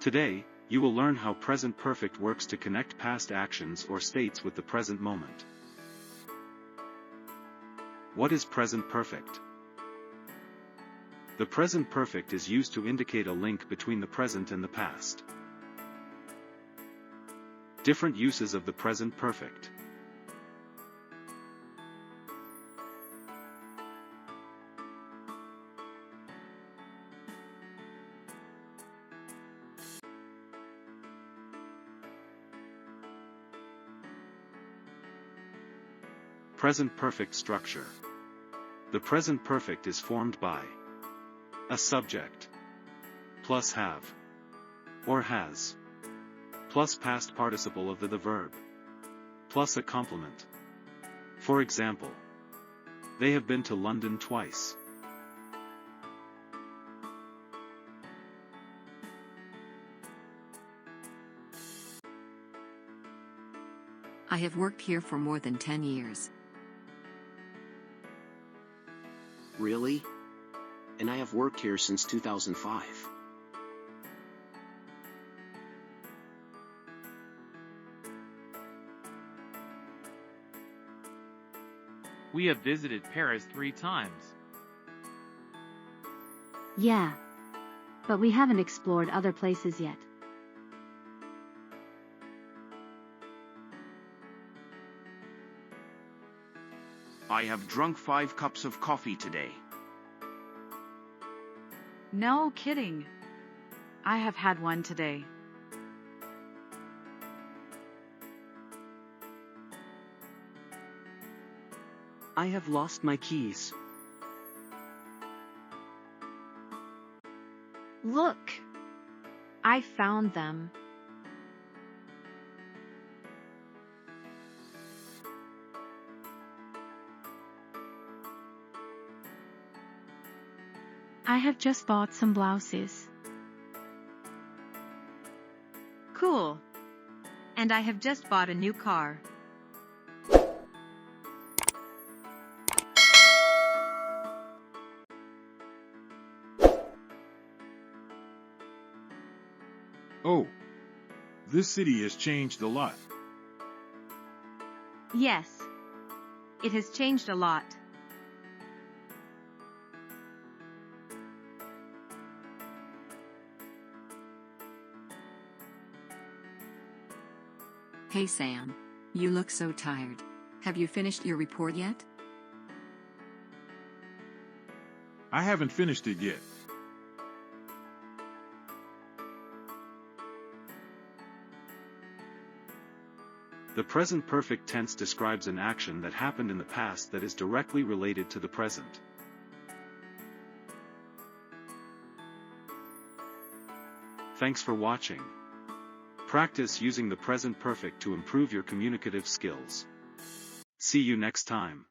Today, you will learn how present perfect works to connect past actions or states with the present moment. What is present perfect? The present perfect is used to indicate a link between the present and the past. Different uses of the present perfect. Present perfect structure. The present perfect is formed by a subject plus have or has plus past participle of the verb plus a complement. For example, they have been to London twice. I have worked here for more than 10 years. Really? And I have worked here since 2005. We have visited Paris 3 times. Yeah. But we haven't explored other places yet. I have drunk 5 cups of coffee today. No kidding. I have had one today. I have lost my keys. Look! I found them. I have just bought some blouses. Cool. And I have just bought a new car. Oh, this city has changed a lot. Yes. It has changed a lot. Hey Sam. You look so tired. Have you finished your report yet? I haven't finished it yet. The present perfect tense describes an action that happened in the past that is directly related to the present. Thanks for watching. Practice using the present perfect to improve your communicative skills. See you next time.